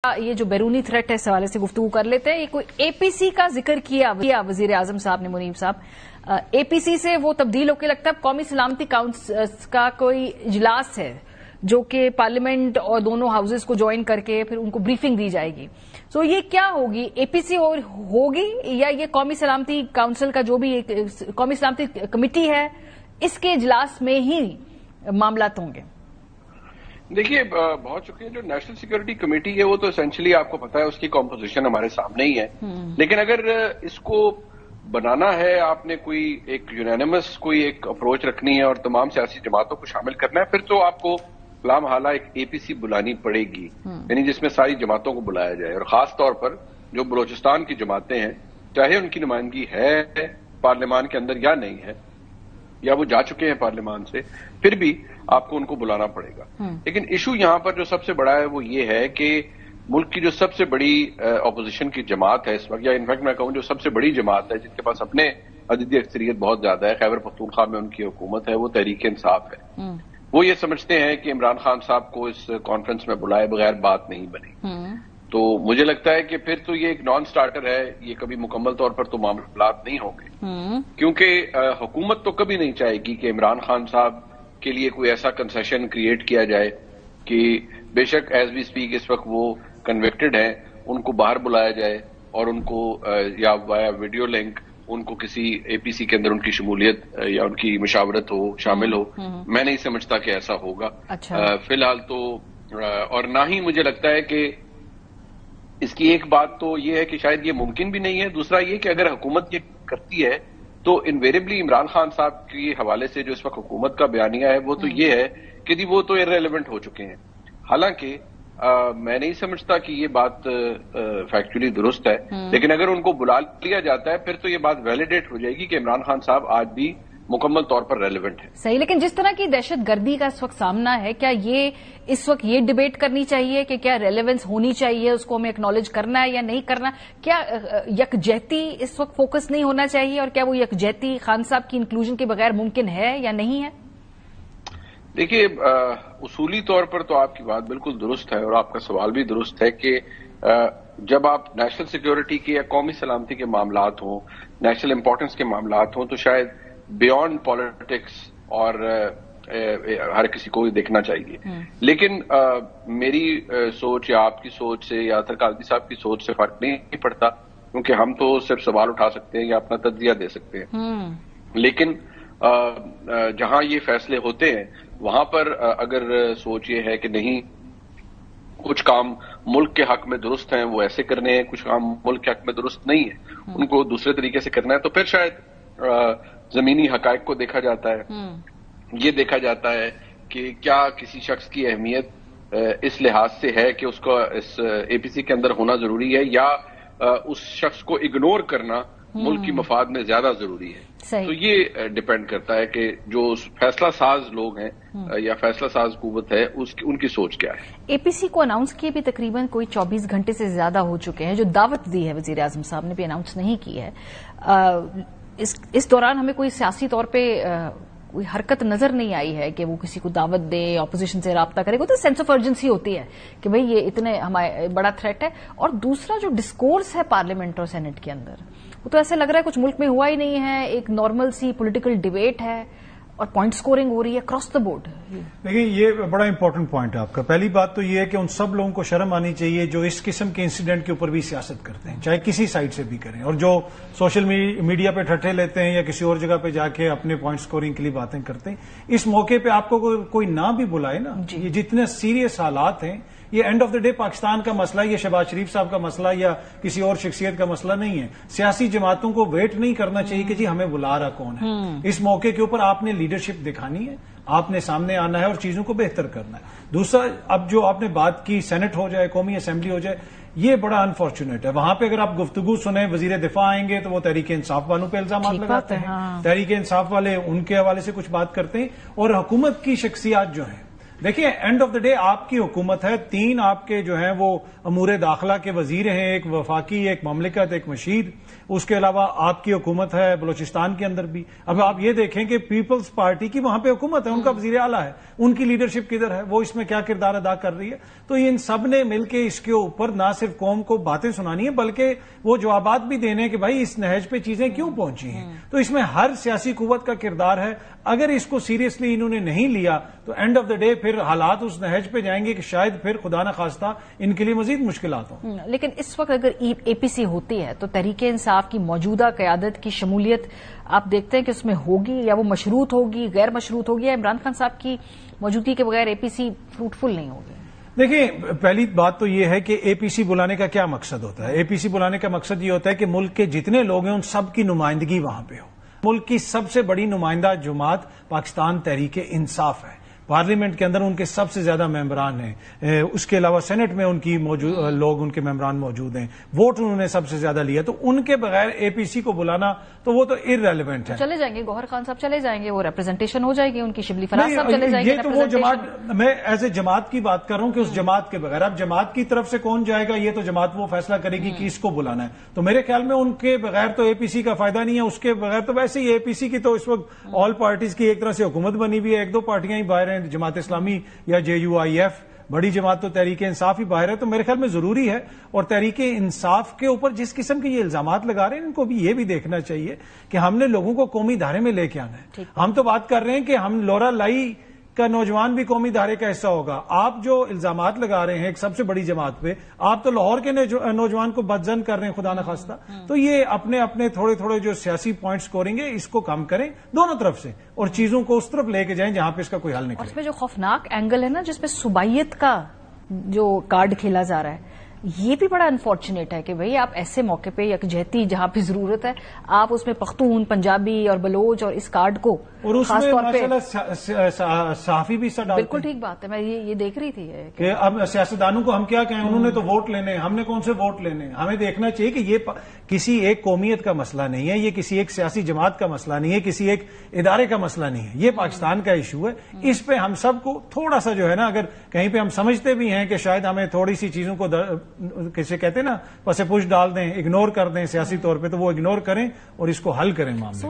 یہ جو بیرونی تھریٹ ہے اس حوالے سے گفتگو کر لیتے ہیں. یہ کوئی اے پی سی کا ذکر کیا وزیر اعظم صاحب نے, منیب صاحب. اے پی سی سے وہ تبدیل ہو کے لگتا ہے قومی سلامتی کونسل کا کوئی اجلاس ہے جو کہ پارلیمنٹ اور دونوں ہاؤسز کو جوائن کر کے پھر ان کو بریفنگ دی جائے گی. سو یہ کیا ہوگی, اے پی سی ہوگی یا یہ قومی سلامتی کونسل کا جو بھی قومی سلامتی کمیٹی ہے اس کے اجلاس میں ہی معاملات ہوں گے؟ دیکھیے بہت شکریہ. جو نیشنل سیکورٹی کمیٹی ہے وہ تو اسینشلی آپ کو پتا ہے اس کی کمپوزیشن ہمارے سامنے ہی ہے. لیکن اگر اس کو بنانا ہے, آپ نے کوئی ایک یونینیمس کوئی ایک اپروچ رکھنی ہے اور تمام سیاسی جماعتوں کو شامل کرنا ہے, پھر تو آپ کو فلا محالہ ایک اے پی سی بلانی پڑے گی, یعنی جس میں ساری جماعتوں کو بلایا جائے. اور خاص طور پر جو بلوچستان کی جماعتیں ہیں, چاہے ان کی نمائندگی ہے پارلیمان کے اندر یا نہیں ہے, یا وہ جا چکے ہیں پارلیمان سے, پھر بھی آپ کو ان کو بلانا پڑے گا. لیکن ایشو یہاں پر جو سب سے بڑا ہے وہ یہ ہے کہ ملک کی جو سب سے بڑی اپوزیشن کی جماعت ہے اس وقت, یا انفیکٹ میں کہوں جو سب سے بڑی جماعت ہے جن کے پاس اپنے عددی اکثریت بہت زیادہ ہے, خیبر پختونخوا میں ان کی حکومت ہے, وہ تحریک انصاف ہے. وہ یہ سمجھتے ہیں کہ عمران خان صاحب کو اس کانفرنس میں بلائے بغیر بات نہیں بنی. تو مجھے لگتا ہے کہ پھر تو یہ ایک نان سٹارٹر ہے, یہ کبھی مکمل طور پر تو معاملات نہیں ہوں گے, کیونکہ حکومت تو کبھی نہیں چاہے گی کہ عمران خان صاحب کے لیے کوئی ایسا کنسیشن کریٹ کیا جائے کہ بے شک ایز وی اسپیک اس وقت وہ کنوکٹڈ ہیں, ان کو باہر بلایا جائے اور ان کو یا وایا ویڈیو لنک ان کو کسی اے پی سی کے اندر ان کی شمولیت یا ان کی مشاورت ہو, شامل ہو. میں نہیں سمجھتا کہ ایسا ہوگا فی الحال تو. اور نہ ہی مجھے لگتا ہے کہ اس کی ایک بات تو یہ ہے کہ شاید یہ ممکن بھی نہیں ہے. دوسرا یہ کہ اگر حکومت یہ کرتی ہے تو انویریبلی عمران خان صاحب کے حوالے سے جو اس وقت حکومت کا بیانیہ ہے وہ تو یہ ہے کہ وہ تو ارریلیونٹ ہو چکے ہیں. حالانکہ میں نہیں سمجھتا کہ یہ بات فیکچولی درست ہے, لیکن اگر ان کو بلا لیا جاتا ہے پھر تو یہ بات ویلیڈیٹ ہو جائے گی کہ عمران خان صاحب آج بھی مکمل طور پر ریلیونٹ ہے. صحیح, لیکن جس طرح کی دہشت گردی کا اس وقت سامنا ہے, کیا یہ اس وقت یہ ڈیبیٹ کرنی چاہیے کہ کیا ریلیونس ہونی چاہیے, اس کو ہمیں اکنالج کرنا ہے یا نہیں کرنا؟ کیا یکجہتی اس وقت فوکس نہیں ہونا چاہیے, اور کیا وہ یکجہتی خان صاحب کی انکلوژن کے بغیر ممکن ہے یا نہیں ہے؟ دیکھیے اصولی طور پر تو آپ کی بات بالکل درست ہے اور آپ کا سوال بھی درست ہے کہ جب آپ نیشنل سیکیورٹی کے یا قومی سلامتی کے معاملات ہوں, نیشنل امپورٹنس کے معاملات ہوں, تو شاید بیونڈ پالیٹکس اور ہر کسی کو دیکھنا چاہیے. لیکن میری سوچ یا آپ کی سوچ سے یا اطہر قادری صاحب کی سوچ سے فرق نہیں پڑتا, کیونکہ ہم تو صرف سوال اٹھا سکتے ہیں یا اپنا تجزیہ دے سکتے ہیں. لیکن جہاں یہ فیصلے ہوتے ہیں وہاں پر اگر سوچ یہ ہے کہ نہیں کچھ کام ملک کے حق میں درست ہیں وہ ایسے کرنے ہیں, کچھ کام ملک کے حق میں درست نہیں ہے ان کو دوسرے طریقے سے کرنا ہے, تو پھر شاید زمینی حقائق کو دیکھا جاتا ہے. یہ دیکھا جاتا ہے کہ کیا کسی شخص کی اہمیت اس لحاظ سے ہے کہ اس کو اس اے پی سی کے اندر ہونا ضروری ہے, یا اس شخص کو اگنور کرنا ملک کی مفاد میں زیادہ ضروری ہے. تو یہ ڈیپینڈ کرتا ہے کہ جو فیصلہ ساز لوگ ہیں یا فیصلہ ساز قوت ہے ان کی سوچ کیا ہے. اے پی سی کو اناؤنس کیے بھی تقریباً کوئی 24 گھنٹے سے زیادہ ہو چکے ہیں. جو دعوت دی ہے وزیر اعظم صاحب نے بھی اناؤنس نہیں کی ہے. اس دوران ہمیں کوئی سیاسی طور پہ کوئی حرکت نظر نہیں آئی ہے کہ وہ کسی کو دعوت دے, اپوزیشن سے رابطہ کرے. تو سینس آف ارجنسی ہوتی ہے کہ بھئی یہ اتنے ہمارے بڑا تھریٹ ہے. اور دوسرا جو ڈسکورس ہے پارلیمنٹ اور سینٹ کے اندر, وہ تو ایسا لگ رہا ہے کچھ ملک میں ہوا ہی نہیں ہے. ایک نارمل سی پولیٹیکل ڈیبیٹ ہے اور پوائنٹ سکورنگ ہو رہی ہے اکراس دا بورڈ. دیکھیں یہ بڑا امپورٹنٹ پوائنٹ ہے آپ کا. پہلی بات تو یہ ہے کہ ان سب لوگوں کو شرم آنی چاہیے جو اس قسم کے انسیڈنٹ کے اوپر بھی سیاست کرتے ہیں, چاہے کسی سائڈ سے بھی کریں, اور جو سوشل میڈیا پہ ٹھٹھے لیتے ہیں یا کسی اور جگہ پہ جا کے اپنے پوائنٹ سکورنگ کے لیے باتیں کرتے ہیں. اس موقع پہ آپ کو کوئی نہ بھی بلائے نا, یہ جتنے سیریس حالات ہیں, یہ and of the day Pakistan کا مسئلہ, یہ شہباز شریف صاحب کا مسئلہ یا کسی اور شخصیت کا مسئلہ نہیں ہے. سیاسی جماعتوں کو ویٹ نہیں کرنا چاہیے کہ جی ہمیں بلا رہا کون ہے. اس موقع کے اوپر آپ نے لیڈرشپ دکھانی ہے, آپ نے سامنے آنا ہے اور چیزوں کو بہتر کرنا ہے. دوسرا, اب جو آپ نے بات کی سینٹ ہو جائے, قومی اسمبلی ہو جائے, یہ بڑا انفارچونیٹ ہے. وہاں پہ اگر آپ گفتگو سنیں, وزیر دفاع آئیں گے تو وہ تحریک انصاف والوں پہ الزامات لگاتے ہیں, تحریک انصاف والے ان کے حوالے سے کچھ بات کرتے ہیں, اور حکومت کی شخصیات جو ہیں دیکھیے اینڈ آف دا ڈے آپ کی حکومت ہے, 3 آپ کے جو ہیں وہ امور داخلہ کے وزیر ہیں, ایک وفاقی, ایک مملکت, ایک مشیر, اس کے علاوہ آپ کی حکومت ہے بلوچستان کے اندر بھی. اب آپ یہ دیکھیں کہ پیپلز پارٹی کی وہاں پہ حکومت ہے, ان کا وزیر اعلیٰ ہے, ان کی لیڈرشپ کدھر ہے, وہ اس میں کیا کردار ادا کر رہی ہے. تو ان سب نے مل کے اس کے اوپر نہ صرف قوم کو باتیں سنانی ہے بلکہ وہ جوابات بھی دینے کہ بھائی اس نہج پہ چیزیں کیوں پہنچی ہیں. تو اس میں ہر سیاسی قوت کا کردار ہے. اگر اس کو سیریسلی انہوں نے نہیں لیا تو اینڈ آف دا ڈے پھر حالات اس نہج پہ جائیں گے کہ شاید پھر خدا نہ خواستہ ان کے لیے مزید مشکلات ہوں. لیکن اس وقت اگر اے پی سی ہوتی ہے تو تحریک انصاف کی موجودہ قیادت کی شمولیت آپ دیکھتے ہیں کہ اس میں ہوگی, یا وہ مشروط ہوگی, غیر مشروط ہوگی, یا عمران خان صاحب کی موجودگی کے بغیر اے پی سی فروٹفل نہیں ہوگی؟ دیکھیں, پہلی بات تو یہ ہے کہ اے پی سی بلانے کا کیا مقصد ہوتا ہے. اے پی سی بلانے کا مقصد یہ ہوتا ہے کہ ملک کے جتنے لوگ ہیں ان سب کی نمائندگی وہاں پہ ہو. ملک کی سب سے بڑی نمائندہ جماعت پاکستان تحریک انصاف ہے. پارلیمنٹ کے اندر ان کے سب سے زیادہ ممبران ہیں, اس کے علاوہ سینٹ میں ان کی لوگ, ان کے ممبران موجود ہیں, ووٹ انہوں نے سب سے زیادہ لیا. تو ان کے بغیر اے پی سی کو بلانا تو وہ تو ارریلیونٹ ہے. چلے جائیں گے گوہر خان صاحب, چلے جائیں گے, وہ ریپرزنٹیشن ہو جائے گی ان کی, شبلی فراز صاحب چلے جائیں گے. یہ تو وہ جماعت, میں ایز اے جماعت کی بات کر رہا ہوں کہ اس جماعت کے بغیر, اب جماعت کی طرف سے کون جائے گا یہ تو جماعت وہ فیصلہ کرے گی کہ اس کو بلانا ہے. تو میرے خیال میں ان کے بغیر تو اے پی سی کا فائدہ نہیں ہے. اس کے بغیر تو ویسے ہی اے پی سی کی تو اس وقت آل پارٹیز کی ایک طرح سے حکومت بنی ہوئی ہے. 1-2 پارٹیاں ہی باہر ہیں, جماعت اسلامی یا JUIF, بڑی جماعت تو تحریک انصاف ہی باہر ہے. تو میرے خیال میں ضروری ہے, اور تحریک انصاف کے اوپر جس قسم کے یہ الزامات لگا رہے ہیں ان کو بھی یہ بھی دیکھنا چاہیے کہ ہم نے لوگوں کو قومی دھارے میں لے کے آنا ہے. ہم تو بات کر رہے ہیں کہ ہم لورا لائی کا نوجوان بھی قومی دھارے کا حصہ ہوگا. آپ جو الزامات لگا رہے ہیں ایک سب سے بڑی جماعت پہ, آپ تو لاہور کے نوجوان کو بدزن کر رہے ہیں خدا نخواستہ. تو یہ اپنے اپنے تھوڑے تھوڑے جو سیاسی پوائنٹس سکوریں گے اس کو کم کریں دونوں طرف سے, اور چیزوں کو اس طرف لے کے جائیں جہاں پہ اس کا کوئی حل نکلے. اور اس میں جو خوفناک اینگل ہے نا, جس میں صوبائیت کا جو کارڈ کھیلا جا رہا ہے, یہ بھی بڑا انفارچونیٹ ہے کہ بھئی آپ ایسے موقع پہ یکجہتی جہاں پہ ضرورت ہے آپ اس میں پختون, پنجابی اور بلوچ اور اس کارڈ کو اور اس خاص میں طور پہ ماشاءاللہ صحافی بھی حصہ ڈالتے ہیں. بالکل ٹھیک بات ہے, میں یہ دیکھ رہی تھی کہ اب سیاستدانوں کو ہم کیا کہیں, انہوں نے تو ووٹ لینے, ہم نے کون سے ووٹ لینے. ہمیں دیکھنا چاہیے کہ یہ کسی ایک قومیت کا مسئلہ نہیں ہے, یہ کسی ایک سیاسی جماعت کا مسئلہ نہیں ہے, کسی ایک ادارے کا مسئلہ نہیں ہے, یہ پاکستان کا ایشو ہے. اس پہ ہم سب کو تھوڑا سا جو ہے نا, اگر کہیں پہ ہم سمجھتے بھی ہیں کہ شاید ہمیں تھوڑی سی چیزوں کو کیسے کہتے ہیں نا پس پش ڈال دیں, اگنور کر دیں سیاسی طور پہ, تو وہ اگنور کریں اور اس کو حل کریں معاملے.